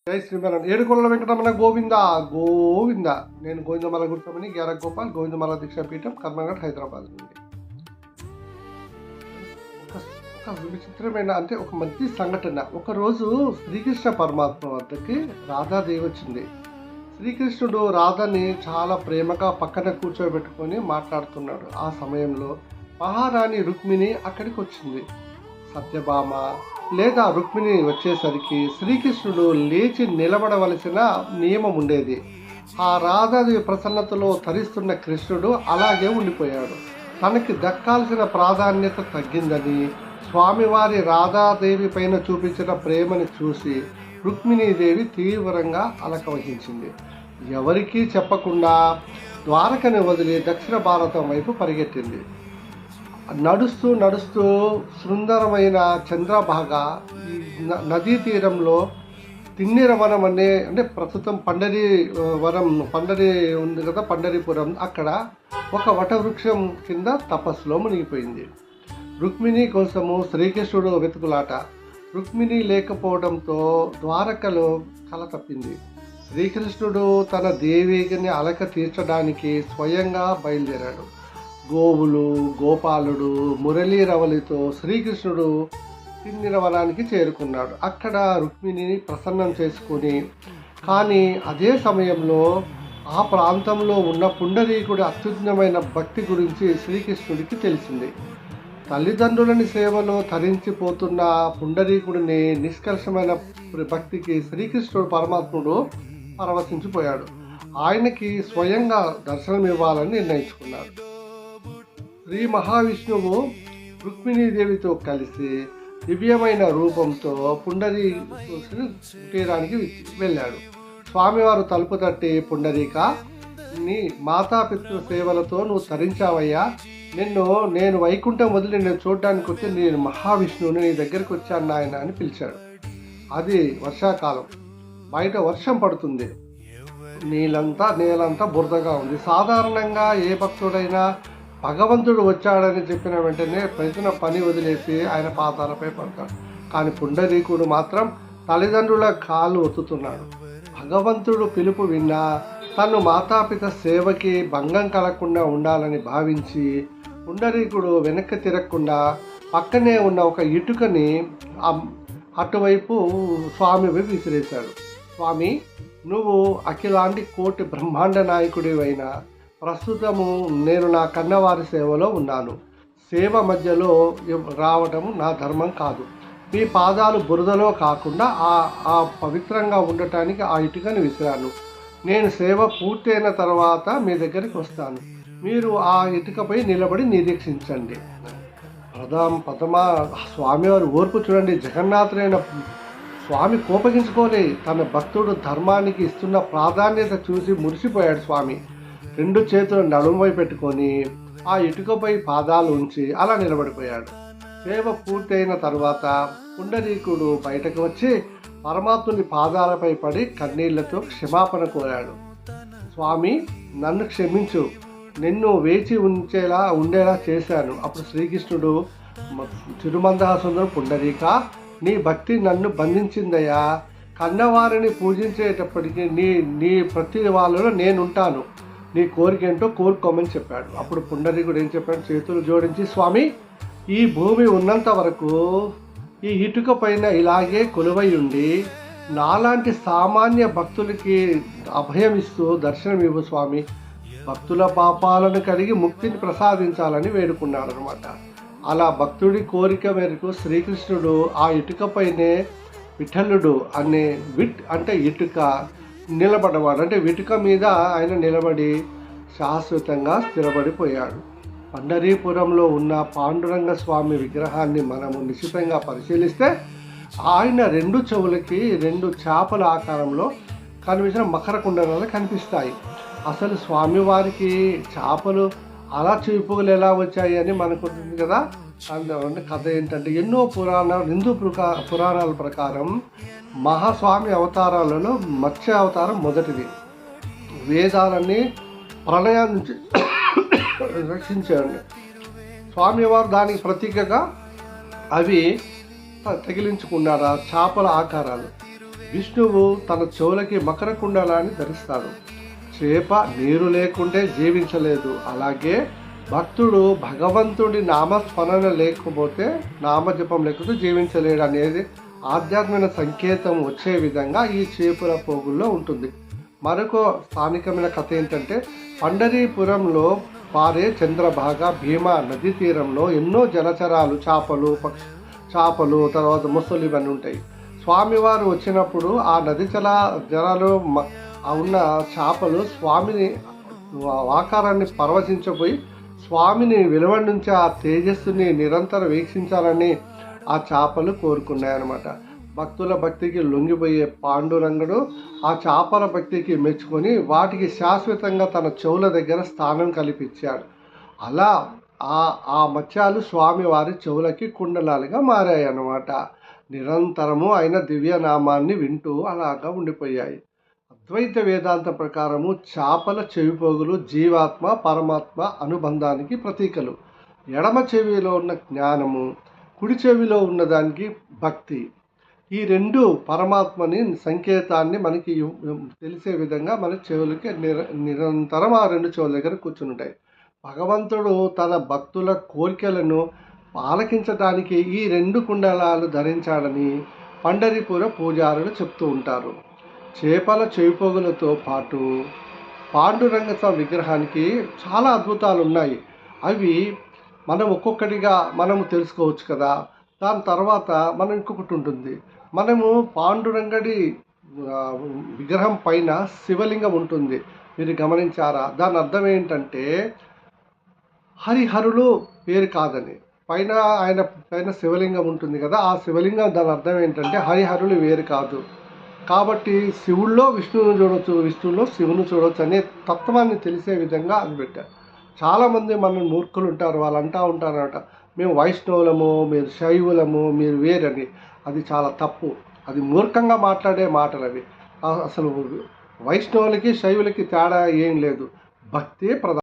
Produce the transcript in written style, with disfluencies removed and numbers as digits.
జై శ్రీమన్నారాయణ. ఏడుకొండల వెంకటరమణ గోవింద గోవింద. నేను గోవిందమాల గుర్తమని గ్యార గోపాల్, గోవిందమాల దీక్షాపీఠం, కర్మగఢ్, హైదరాబాద్ నుండి. ఒక విచిత్రమైన ఒక మంచి సంఘటన. ఒకరోజు శ్రీకృష్ణ పరమాత్మ వద్దకి రాధాదేవి వచ్చింది. శ్రీకృష్ణుడు రాధని చాలా ప్రేమగా పక్కన కూర్చోబెట్టుకొని మాట్లాడుతున్నాడు. ఆ సమయంలో మహారాణి రుక్మిణి అక్కడికి వచ్చింది. సత్యభామ లేదా రుక్మిణి వచ్చేసరికి శ్రీకృష్ణుడు లేచి నిలబడవలసిన నియమం ఉండేది. ఆ రాధాదేవి ప్రసన్నతలో తరిస్తున్న కృష్ణుడు అలాగే ఉండిపోయాడు. తనకి దక్కాల్సిన ప్రాధాన్యత తగ్గిందని, స్వామివారి రాధాదేవి పైన చూపించిన ప్రేమని చూసి రుక్మిణీదేవి తీవ్రంగా అలక వహించింది. ఎవరికీ చెప్పకుండా ద్వారకని వదిలి దక్షిణ భారతం వైపు పరిగెత్తింది. నడుస్తూ నడుస్తూ సుందరమైన చంద్రభాగ ఈ నదీ తీరంలో తిన్నిర వనం ప్రస్తుతం పండరి ఉంది కదా, పండరీపురం, అక్కడ ఒక వటవృక్షం కింద తపస్సులో మునిగిపోయింది. రుక్మిణి కోసము శ్రీకృష్ణుడు వెతుకులాట. రుక్మిణి లేకపోవడంతో ద్వారకలో కల తప్పింది. శ్రీకృష్ణుడు తన దేవిని అలక తీర్చడానికి స్వయంగా బయలుదేరాడు. గోవులు, గోపాలుడు, మురళీరవలితో శ్రీకృష్ణుడు తిన్నిర వనానికి చేరుకున్నాడు. అక్కడ రుక్మిణిని ప్రసన్నం చేసుకుని, కానీ అదే సమయంలో ఆ ప్రాంతంలో ఉన్న పుండరీకుడి అత్యున్నతమైన భక్తి గురించి శ్రీకృష్ణుడికి తెలిసింది. తల్లిదండ్రులని సేవలో తరించిపోతున్న పుండరీకుడిని నిష్కర్షమైన భక్తికి శ్రీకృష్ణుడు పరమాత్ముడు పరవశించిపోయాడు. ఆయనకి స్వయంగా దర్శనమివ్వాలని నిర్ణయించుకున్నాడు. శ్రీ మహావిష్ణువు రుక్మిణీదేవితో కలిసి దివ్యమైన రూపంతో పుండరీ తీరానికి వెళ్ళాడు. స్వామివారు తలుపు తట్టి, పుండరీక, నీ మాతాపితృ సేవలతో నువ్వు తరించావయ్యా. నేను వైకుంఠం వదిలి నేను చూడడానికి వచ్చి నేను మహావిష్ణువుని నీ దగ్గరికి వచ్చాను నాయన అని పిలిచాడు. అది వర్షాకాలం, బయట వర్షం పడుతుంది. నేలంతా బురదగా ఉంది. సాధారణంగా ఏ భక్తుడైనా భగవంతుడు వచ్చాడని చెప్పిన వెంటనే ప్రజల పని వదిలేసి ఆయన పాదాలపై పడతాడు. కానీ పుండరీకుడు మాత్రం తల్లిదండ్రుల కాళ్ళు ఒత్తుతున్నాడు. భగవంతుడు పిలుపు విన్నా తను మాతాపిత సేవకి భంగం కలగకుండా ఉండాలని భావించి పుండరీకుడు వెనక్కి తిరగకుండా పక్కనే ఉన్న ఒక ఇటుకని అటువైపు స్వామి వైపు విసిరేశాడు. స్వామి, నువ్వు అఖిలాంటి కోటి బ్రహ్మాండ నాయకుడివైనా ప్రస్తుతము నేను నా కన్నవారి సేవలో ఉన్నాను. సేవ మధ్యలో రావటము నా ధర్మం కాదు. మీ పాదాలు బురదలో కాకుండా ఆ పవిత్రంగా ఉండటానికి ఆ ఇటుకని విసిరాను. నేను సేవ పూర్తయిన తర్వాత మీ దగ్గరికి వస్తాను. మీరు ఆ ఇటుకపై నిలబడి నిరీక్షించండి. స్వామివారి ఓర్పు చూడండి. జగన్నాథుడైన స్వామి కోపగించుకోలే. తన భక్తుడు ధర్మానికి ఇస్తున్న ప్రాధాన్యత చూసి మురిసిపోయాడు. స్వామి 2 చేతులు నడుముపై పెట్టుకొని ఆ ఇటుకపై పాదాలు ఉంచి అలా నిలబడిపోయాడు. సేవ పూర్తయిన తర్వాత పుండరీకుడు బయటకు వచ్చి పరమాత్ముని పాదాలపై పడి కన్నీళ్లతో క్షమాపణ కోరాడు. స్వామి, నన్ను క్షమించు, నిన్ను వేచి ఉండేలా చేశాను. అప్పుడు శ్రీకృష్ణుడు, తిరుమందహాసుందరం, పుండరీక, నీ భక్తి నన్ను బంధించిందయ్యా. కన్నవారిని పూజించేటప్పటికీ నీ ప్రతి వాళ్ళలో నేనుంటాను. నీ కోరిక ఏంటో కోరుకోమని చెప్పాడు. అప్పుడు పుండరీకుడు ఏం చెప్పాడు? చేతులు జోడించి, స్వామి, ఈ భూమి ఉన్నంత వరకు ఈ ఇటుక పైన ఇలాగే కొలువై ఉండి నాలాంటి సామాన్య భక్తులకి అభయం ఇస్తూ దర్శనమివ్వు స్వామి. భక్తుల పాపాలను కడిగి ముక్తిని ప్రసాదించాలని వేడుకున్నాడు అనమాట. అలా భక్తుడి కోరిక మేరకు శ్రీకృష్ణుడు ఆ ఇటుకపైనే విఠలుడు అనే అంటే ఇటుక నిలబడ్డవాడు. అంటే ఇటుక మీద ఆయన నిలబడి శాశ్వతంగా స్థిరపడిపోయాడు. పండరీపురంలో ఉన్న పాండురంగ స్వామి విగ్రహాన్ని మనము నిశితంగా పరిశీలిస్తే ఆయన 2 చెవులకి 2 చేపల ఆకారంలో కనిపించిన మకర కుండలాలు కనిపిస్తాయి. అసలు స్వామివారికి చేపలు అలా చూపులు ఎలా వచ్చాయి అని మనకు ఉంటుంది కదా. అందులో కథ ఏంటంటే, ఎన్నో హిందూ పురాణాల ప్రకారం మహాస్వామి అవతారాలలో మత్స్య అవతారం మొదటిది. వేదాలన్నీ ప్రళయం నుంచి రక్షించాడు స్వామివారు. దానికి ప్రతీకగా అవి తగిలించుకున్నారు ఆ చేపల ఆకారాలు. విష్ణువు తన చెవులకి మకర కుండలాన్ని ధరిస్తాడు. చేప నీరు లేకుంటే జీవించలేదు. అలాగే భక్తుడు భగవంతుడి నామస్మరణ లేకపోతే, నామజపం లేకపోతే జీవించలేడు అనేది ఆధ్యాత్మిక సంకేతం వచ్చే విధంగా ఈ చేపల పోగుల్లో ఉంటుంది. మరొక స్థానికమైన కథ ఏంటంటే, పండరీపురంలో పారే చంద్రభాగ భీమా నదీ తీరంలో ఎన్నో జలచరాలు, చేపలు, తర్వాత మొసలు ఇవన్నీ ఉంటాయి. స్వామివారు వచ్చినప్పుడు ఆ నది జలాలు ఉన్న చేపలు స్వామిని ఆకారాన్ని పరవశించబోయి స్వామిని వెలువడి నుంచి ఆ తేజస్సుని నిరంతరం వీక్షించాలని ఆ చేపలు కోరుకున్నాయన్నమాట. భక్తుల భక్తికి లొంగిపోయే పాండురంగుడు ఆ చేపల భక్తికి మెచ్చుకొని వాటికి శాశ్వతంగా తన చెవుల దగ్గర స్థానం కల్పించాడు. అలా ఆ మత్స్యాలు స్వామివారి చెవులకి కుండలాలుగా మారాయి అన్నమాట. నిరంతరము ఆయన దివ్యనామాన్ని వింటూ అలాగా ఉండిపోయాయి. అద్వైత వేదాంత ప్రకారము చేపల చెవిపోగులు జీవాత్మ పరమాత్మ అనుబంధానికి ప్రతీకలు. ఎడమ చెవిలో ఉన్న జ్ఞానము, కుడి చెవిలో ఉన్నదానికి భక్తి. ఈ రెండు పరమాత్మని సంకేతాన్ని మనకి తెలిసే విధంగా మన చెవులకి నిరంతరం ఆ రెండు చెవుల దగ్గర కూర్చుని ఉంటాయి. భగవంతుడు తన భక్తుల కోరికలను ఆలకించడానికి ఈ రెండు కుండలాలు ధరించాడని పండరీపుర పూజారులు చెప్తూ ఉంటారు. చేపల చెవిపోగులతో పాటు పాండురంగ విగ్రహానికి చాలా అద్భుతాలు ఉన్నాయి. అవి మనం ఒక్కొక్కటిగా మనము తెలుసుకోవచ్చు కదా. దాని తర్వాత మనం ఇంకొకటి ఉంటుంది. మనము పాండురంగడి విగ్రహం పైన శివలింగం ఉంటుంది. మీరు గమనించారా? దాని అర్థం ఏంటంటే హరిహరులు పేరు కాదని. ఆయన పైన శివలింగం ఉంటుంది కదా, ఆ శివలింగం దాని అర్థం ఏంటంటే హరిహరులు వేరు కాదు. కాబట్టి శివుల్లో విష్ణువును చూడవచ్చు, విష్ణువులో శివుని చూడవచ్చు అనే తత్వాన్ని తెలిసే విధంగా అది పెట్టారు. చాలామంది మన మూర్ఖులు ఉంటారు, వాళ్ళు అంటూ ఉంటారట, మేము వైష్ణవులము, మీరు శైవులము, మీరు వేరని. అది చాలా తప్పు. అది మూర్ఖంగా మాట్లాడే మాటలు అవి. అసలు వైష్ణవులకి శైవులకి తేడా ఏం లేదు. భక్తే ప్రధానం.